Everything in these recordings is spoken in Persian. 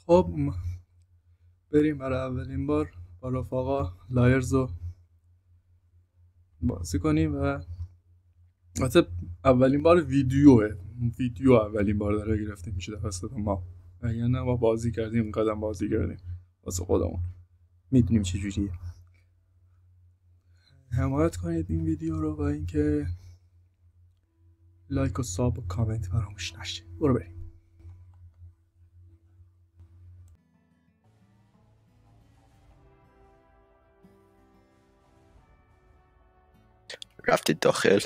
خب بریم برای اولین بار با رفقا لایرز رو بازی کنیم و البته اولین بار ویدیو اولین بار داره گرفتیم میشه توسط ما، یعنی نه ما بازی کردیم اینقدر بازی کردیم واسه خودمون میدونیم چه جوریه. حمایت کنید این ویدیو رو و اینکه لایک و ساب و کامنت فراموش نشه. برو بریم. رفتید داخل؟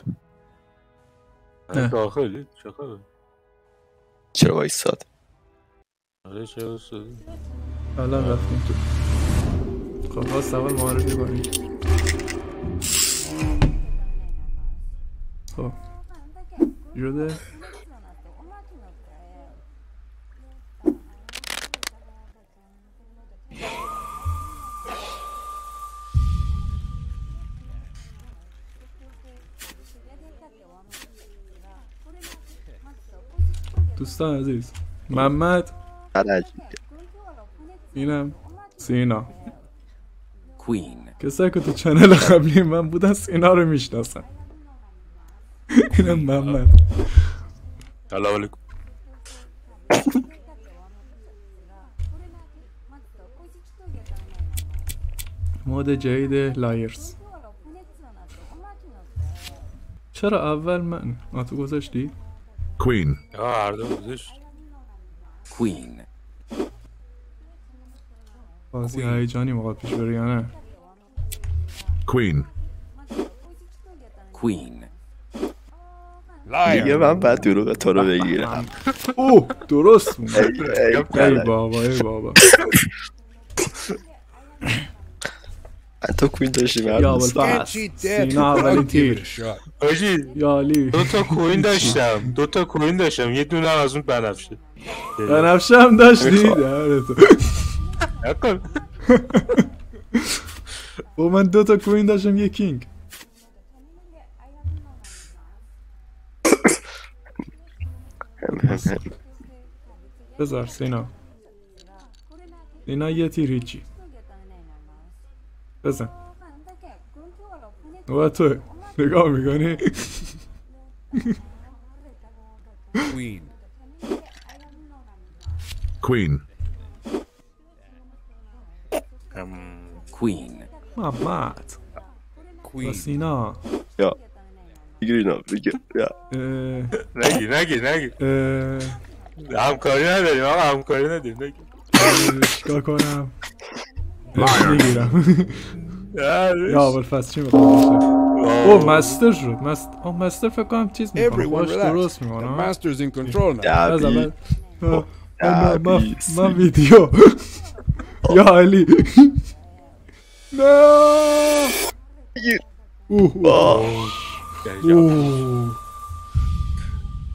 داخلی؟ چقدر؟ چرا وایستاد؟ آره چرا وایستاد؟ الان رفتیم تو. خب باز اول معرفی کنیم. خب جوده دوستان عزیز، محمد، اینم سینا. کوین کسایی که تو چنل قبلی من بودن سینا رو میشناسن. اینم محمد. سلام علیکم. مود جدید لایرز. چرا اول من تو گذاشتی؟ Queen. هر دو گذاشت. کوین بازی هیجانی موقع پیش بره یا نه؟ Queen. کوین دیگه من بعد دروغ تو رو بگیرم. اوه درست بود. ای ای بابا ای بابا. من تو کوین داشتی یا من بلفاس سینا اولین تیر. آجی یا علی دو تا کوین داشتم یه دونه از اون بنفشه. بنفشه هم داشتی؟ دهنتو. نکن. با من 2 تا کوین داشتم یه کینگ. بذار سینا یه تیر هیچی بزن و تو نگاه میکنی. Queen. کوین محمد و سینا یا بگیری اینا بگیر یا نگی همکاری نداریم آقا، همکاری نداریم نگی. چیکار کنم؟ میگیرم. یا اول فصل چی میخوام باشه؟ اوه مستر شد. مستر فکر کنم چیز میکنم باش درست میکنم. دبی من ویدیو یا علی نه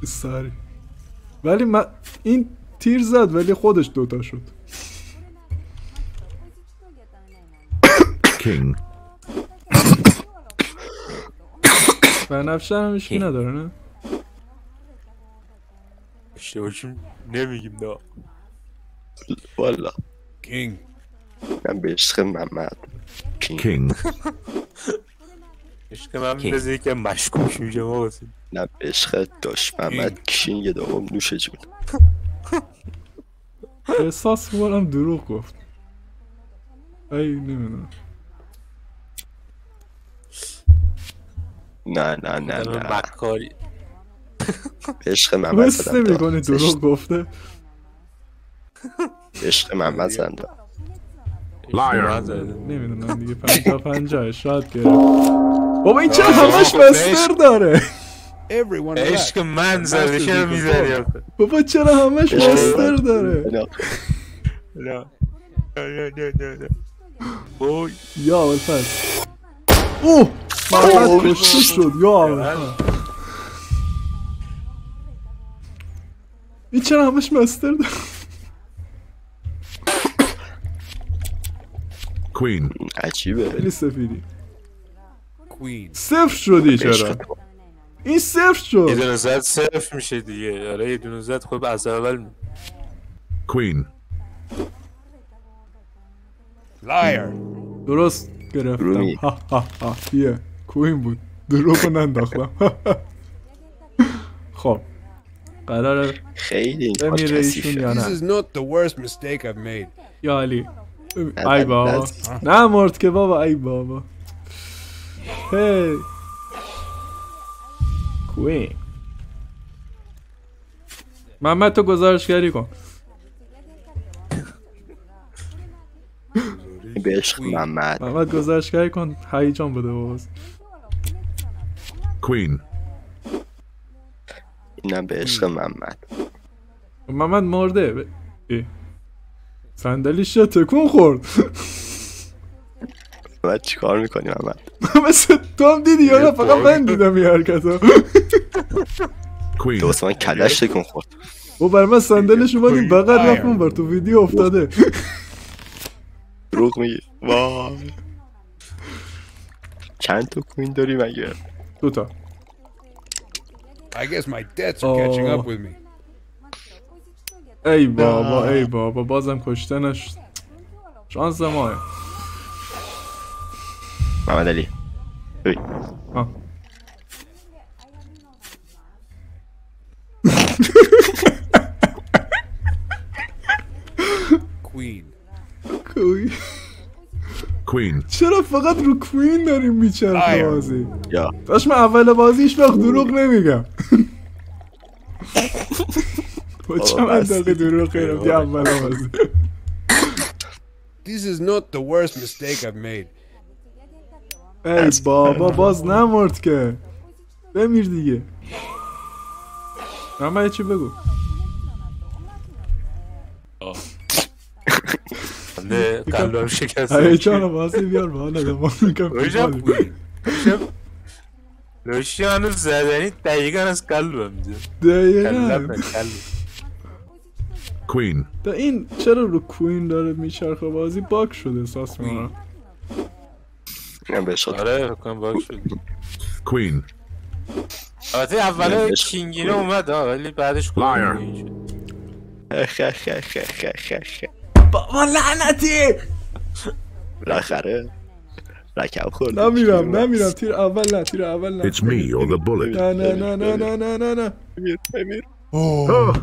ساری ولی من این تیر زد ولی خودش 2 تا شد. King. بنفشه هم هیچکی نداره نه؟ اشتباهشون نمیگیم نه. والا من به عشق محمد King. عشق من میرزه یکی مشکوک میشه ما واسه. نه به عشق داشت محمد کینگ دوم نوش جون. احساس میکنم دروغ گفت. ای نمیدونم. نه مکاری به عشق محمد بس نمیکنه دروغ گفته. به عشق محمد زنده Liar. نمیدونم دیگه 50-50 شاید گرفت. بابا این چرا همش مستر داره؟ عشق من زده چرا میزنی؟ بابا چرا همش مستر داره؟ نه اوی یا اول فصل اوه محمد کشته شد. یا اول این چرا همش مستر داره؟ Queen. عجیبه. خیلی سفیدی. صفر شدی چرا؟ این صفر شد. یه دونه زد صفر میشه دیگه. آره یه دونه زد خب از اول Queen. Liar. درست گرفتم. رومی. ها ها ها. یه کوین بود. دروغ ننداختم. خب قراره خیلی بمیره ایشون کثیفه. یا This نه؟ is not the worst mistake I've made. یا علی ای بابا نه مرد که بابا ای بابا هی کوین محمد تو گزارشگری کن به عشق محمد. محمد گزارشگری کن هیجان بده باز Queen. اینم به عشق محمد. محمد مرده صندلیش چه تکون خورد محمد چیکار میکنی محمد؟ مثل تو هم دیدی یا نه فقط من دیدم این حرکت Queen. دوست من کلش تکون خورد. او بر من صندلش اومدیم بغل رفتم بر تو ویدیو افتاده دروغ میگی. وای چند تا کوین داری مگه؟ دوتا I guess my debts are catching up with me. ای بابا ای بابا بازم کشتنش شانس ماه محمد علی اوی. ها. Queen. کوین Queen. چرا فقط رو کوین داریم میچرخه بازی یا داشت من اول بازیش وقت دروغ نمیگم با چه منطقه دروغ خیرم دی اول بازی This is not the worst mistake I've made. ای بابا باز نمرد که بمیر دیگه محمد چی بگو نه قلبم شکسته هیجان بازی بیار با حالا دمان میکنم روشم روشی هنوز زدنی دقیقا از قلبم دقیقا قلبم Queen. دا این چرا رو کوین داره میچرخه بازی باگ شده احساس میکنم اینم به عشق. آره بکنم باگ شد Queen. البته اول کینگینه اومد ولی بعدش Liar. شد بابا لعنتی بالاخره رکب خوردم. نمیرم تیر اول نه تیر اول نه It's me or the bullet. نه نه نه نه نه نه نه نه امیر Oh.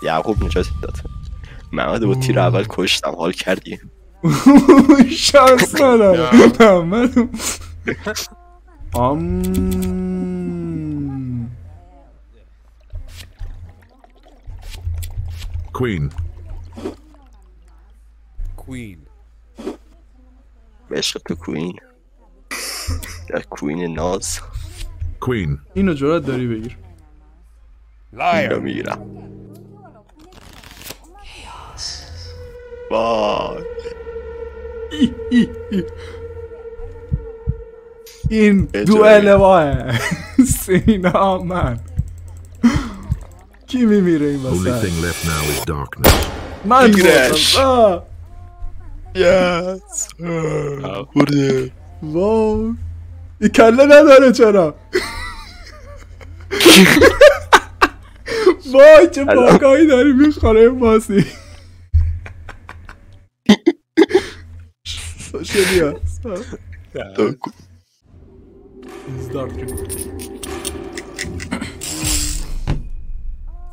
یعقوب نجات داد. محمد با تیر اول کشتم حال کردی. شانس نداره محمد Queen. Queen. به عشق تو کوین. یا کوین ناز. Queen. اینو جرات داری بگیر اینو Liar. میگیرم. وای این دوئل ماه سینا من کی میمیره این Only وسط thing left now is darkness. من Crash. بردم یس برده. واو این کله نداره چرا وای چه باکایی داری میخوره این بازی شدی هست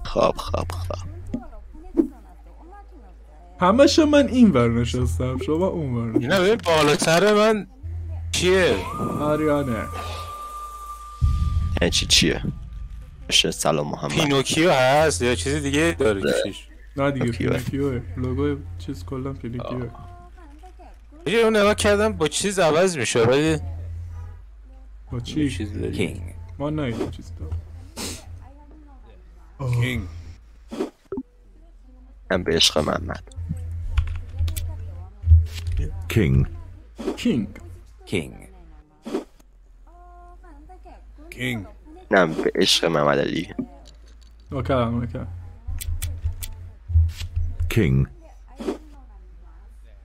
خواب همش من این ور نشستم شما اون ور اینا ببین بالاتر من چیه؟ آریانه یعنی چیه؟ بشه سلام محمد. پینوکیو هست یا چیز دیگه داره کشش نه دیگه اوکیه. پینوکیوه لوگوی چیز کلا پینوکیوه یه اون نگاه کردم با چیز عوض میشه ولی با چی؟ چیز داری King. ما نایدیم چیز دار King. من به عشق محمد. King. کینگ King. King. نه به عشق محمد علی. اوکی King.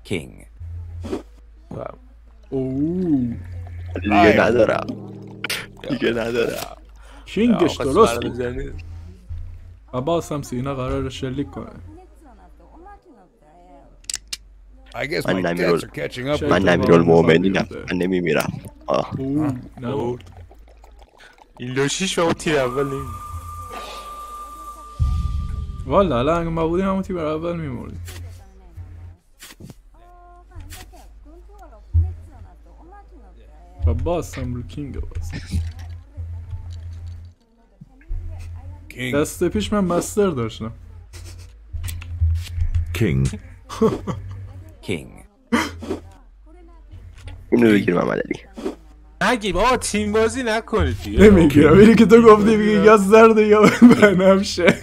King. اوه دیگه ندارم. کینگش درست بود عباس هم سینا قرار شلیک کنه. I guess من my نمیرول debts are catching up. من نمیرالمؤمنینم من نمیمیرم نمرد. این لوشیش و اون تیر اول نمی والا الان اگه ما بودیم همون تیر اول میموردیم. عباس هم رو کینگ باز. King. دست پیش من مستر داشتم. King. King. اینو بگیر محمد علی نگیم آقا تیم بازی نکنید دیگه نمیگیرم اینی که تو گفتی میگی یا زرد یا بنفشه.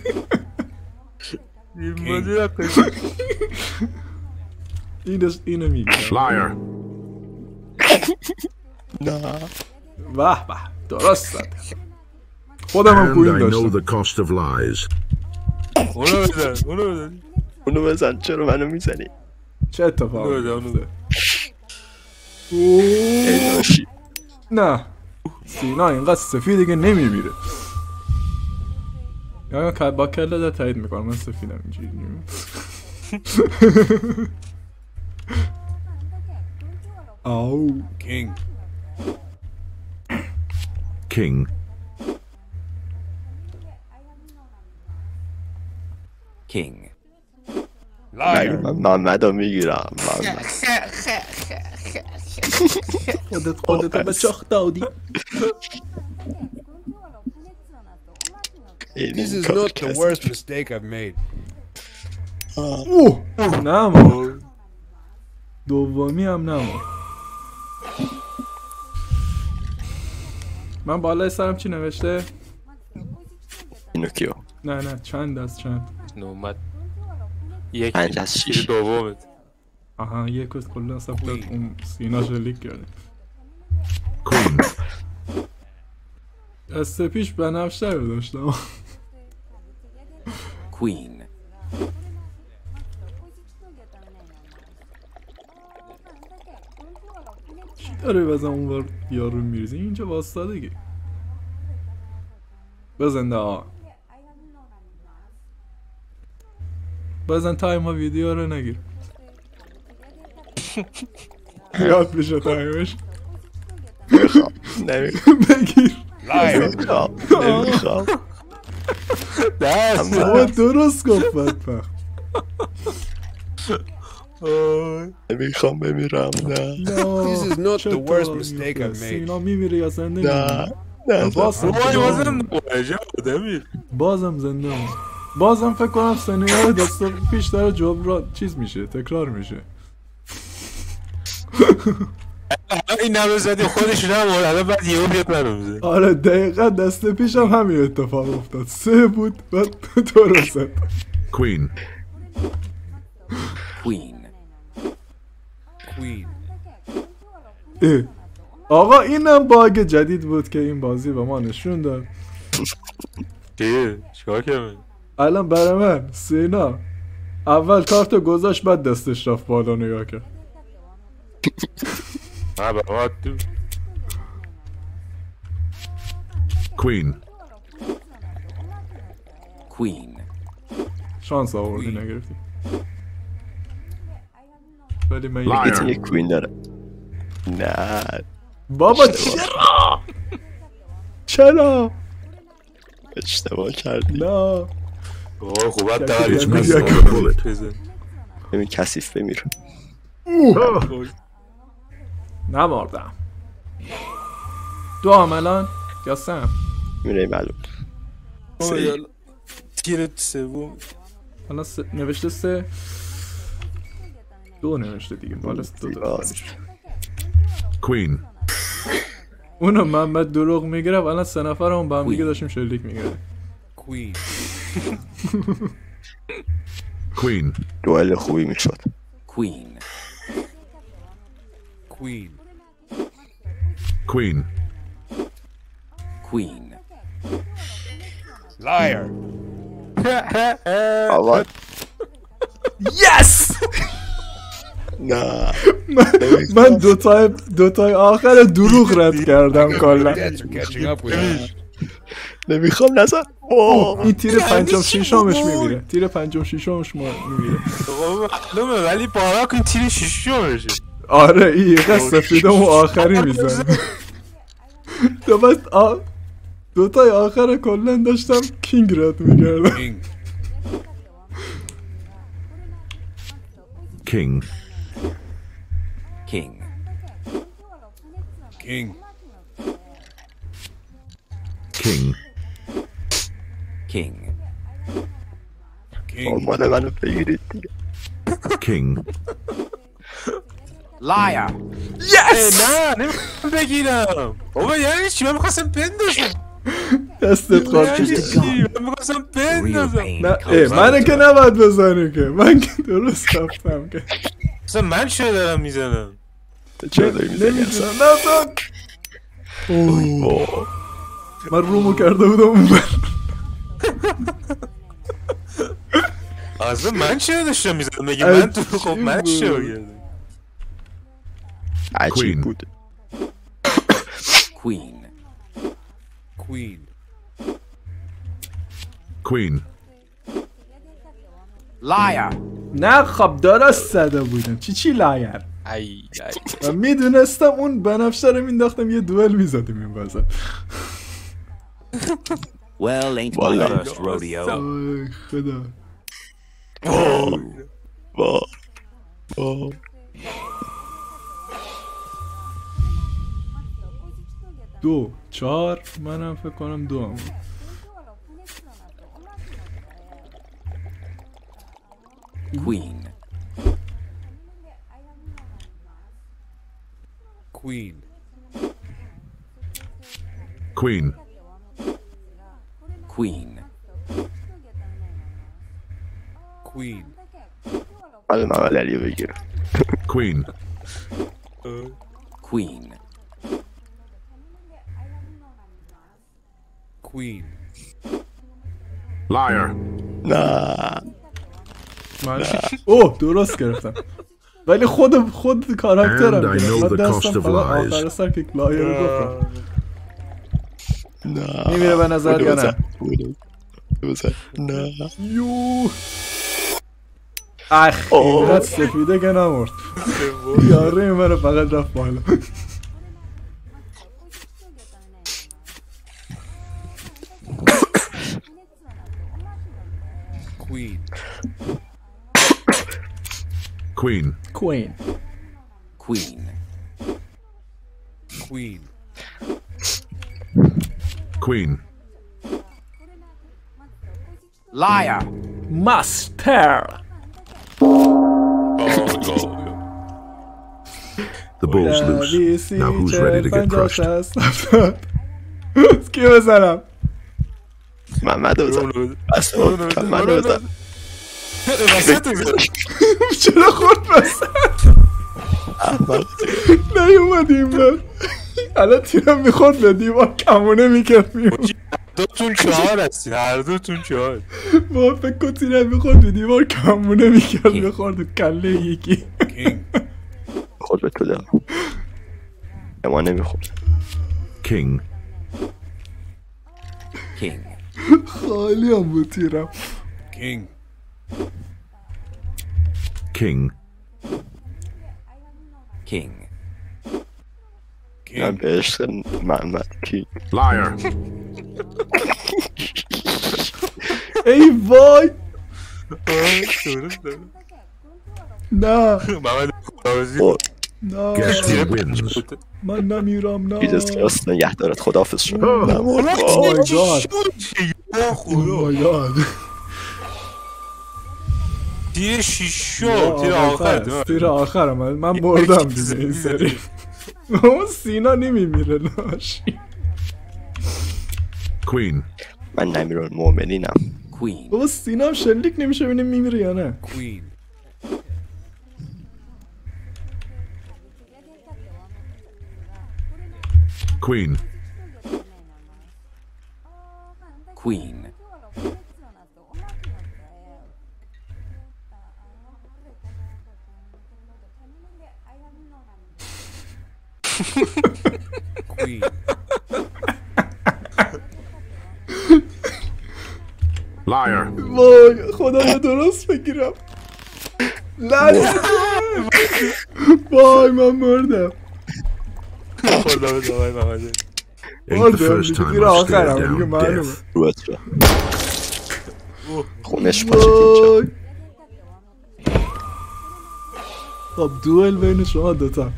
تیم بازی نکنید اینو میگیرم. Liar. واه به درست زد. خودم هم And کوین I know داشتم. the cost of lies. اونو بزن بزن چرا منو میزنی چه اتفاقی اونو بزن، میفته؟ ای لاشی نه سینا اینقدر سفیده که نمیمیره. یا با کله ده تایید میکنم من سفیدم اینجوری. آو King. King. King. Liar. من محمدو میگیرم خودت به چاخ دادی. This is not the worst mistake I've made. اوه نمو دومی هم نمو. من بالای سرم چی نوشته؟ اینوکیو نه چند از چند. نومد یک 5 از 6 دومت آها یک از کلا سب داد اون سینا شلیک کرده. Queen. دست پیش بنفشه رو داشتم. Queen. چی داره بزن اونور یارو میریزی اینجا باستادگی. بزن ده بزن تایم ویدیو رو نگیر. یاد بشه تایمش. نمیخوام بگیر. Liar. نمیخوام بابا درست گفت بدبخت. نمیخوام بمیرم نه This is not the worst mistake I've made. سینا میمیره یا زنده میمیره. نه بازم زنده هم. بازم فکر کنم سنیار دست پیش داره جبران چیز میشه تکرار میشه. این نمه زدی خودش نمورد الان بعد یهو بیاد منو بزن. آره دقیقا دست پیشم همین اتفاق افتاد 3 بود بعد درست زد. Queen. Queen. Queen. اه. آقا اینم باگ جدید بود که این بازی به ما نشون داد. چیکار کردم؟ الان برای من سینا اول کارتو گذاشت بعد دستش رفت بالا نگاه کرد. Queen. Queen. شانس آوردی نگرفتی. ولی من Liar. یکی یک کوین داره نه بابا چرا اشتباه کردی نه خوبت داری داری میگی اگه بزن ببین کثیف بمیر نماردم. دو عملان یا سم میره معلوم تیر سوم الان نوشته 3 2 نوشته دیگه بالا 2 تا Queen. اونو محمد دروغ میگرفت الان 3 نفرمون با هم دیگه داشتیم شلیک میگردیم. Queen. Queen. دوئل خوبی میشد Queen. Queen. Queen. Queen. Liar. آقا یس نه من دوتای آخر دروغ رد کردم کلا. Debts are catching up with me. نمیخوام نزن. این تیر پنجم شیشمش میمیره. تیر پنجم شیشمش میمیره. معلومه ولی بارا کن تیر شیشمشه. آره این یه سفیده اون آخری میزنه. تو بس دوتای آخر کلن داشتم کینگ رد میگردم. King. King. King. King. King. King. مال منو بگیرید دیگه. King. Liar. Yes! نه نمیخوام بگیرم. بابا یعنی چی؟ من میخواستم بندازم. دستت خواهد یعنی کشید. چی؟ من میخواستم Real بندازم. pain نه comes من که later. نباید بزنی که من که درست رفتم که اصلا من چرا دارم میزنم؟ چرا داری میزنی اصلا؟ نمیدونم نزن. من رومو کرده بودم اون بر. اصلا من چرا داشتم میزنم؟ مگه من تو خب من چرا کردم؟ عجیب Queen. بود. Queen. Queen. Queen. Liar. نه خب درست زده بودم چی لایر. ای من میدونستم اون بنفشه رو مینداختم یه دوئل میزدیم این واسه. Well, ain't my Wallah. first rodeo. آی خدا. وا وا. دو چهار منم فکر کنم دو هم. Queen. Queen. Queen. Queen. Queen. حالا من علیو بگیرم. Queen. Queen. Queen. Liar. نه. من اوه درست گرفتم ولی خود کاراکترم And I گرفت. know من the دستم cost of فقط lies. آخر سر که لایر رو گفتم نه. میمیره به نظر یا نه بزن. نه. یو اخ اینقدر سفیده که نمورد یاره من فقط رفت بالا Queen. Queen. کوین Queen. Queen. Queen. Liar. ماستر The ball's loose. Now who's ready to get crushed? کی بزنم محمد بزن. اصلا محمد بزن. چرا خورد بزن نیومدیم بر الان تیرم میخورد به دیوار کمونه میکرد میومد دوتون چهار هستین هر دوتون چهار با فکر کن تیرم میخورد به دیوار کمونه میکرد میخورد و کله یکی King. خود به تو دارم. اما نمیخورد. King. King. خالی هم بود تیرم King. King. King. من King. به عشق محمد کی. Liar. ای وای نه محمد خداوزی او نه Guess who wins? من نمیرم نه پیزس راست نگهدارت خداحافظ شد. او مای گاد یا او خدا مای گاد تیر شیشو تیر آخر تیر آخر من بردم دیگه این سری اون سینا نمیمیره لاشی Queen. من نمیرون مؤمنینم. Queen. بابا سینا هم شلیک نمیشه ببینیم میمیره یا نه Queen. Queen. Queen. Queen. Liar. وای خدایا درست بگیرم. لعنت. وای من مردم. خدا به دوای محمد. Ain't the first time میگه I've stared آخرم down دیگه معلومه. death. رو بچه خونش پاشید اینجا. وای. خب دوئل بین شما دوتا.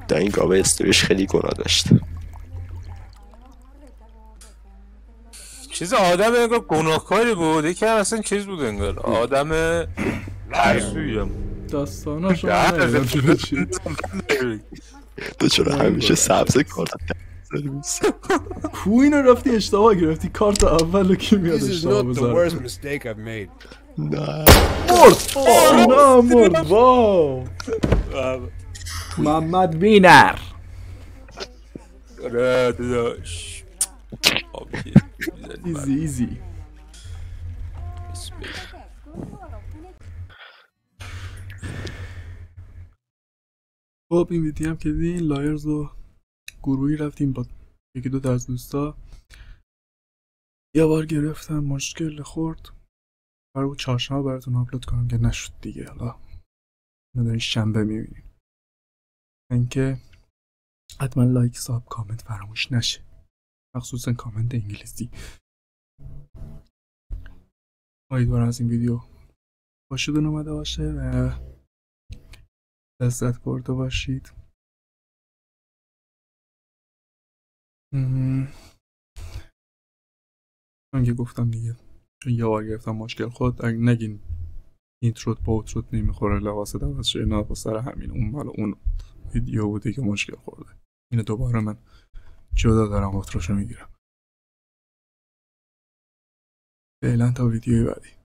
در این گاوه استویش خیلی گناه داشت. چیز آدم انگار گناهکاری بود، یکی هم اصلا چیز بود انگار آدم ترسویی هم. داستاناشو نمیدونم چیه چی. تو چرا همیشه سبز کارت کوین رو رفتی اشتباه گرفتی. کارت اول رو کی میاد This is اشتباه not the بذاره. worst mistake I've made. نه مرد. نه مرد. واو. محمد وینر. آره داداش. ایزی ایزی. خب این ویدیو هم که دیدین لایرز و گروهی رفتیم با یکی دو تا از دوستا. یه بار گرفتم مشکل خورد. قرار بود چهارشنبه براتون آپلود کنم که نشد دیگه. حالا نداری شنبه میبینیم. اینکه حتما لایک ساب کامنت فراموش نشه، مخصوصا کامنت انگلیسی. امیدوارم از این ویدیو خوشتون اومده باشه و لذت برده باشید. من که گفتم دیگه چون یه بار گرفتم مشکل خود، اگه نگین اینتروت با اوتروت نمیخوره لباس دوست شه، نه با سر همین اون مال اون ویدیو بوده که مشکل خورده. اینو دوباره من جدا دارم اوتروشو میگیرم. فعلا تا ویدیوی بعدی.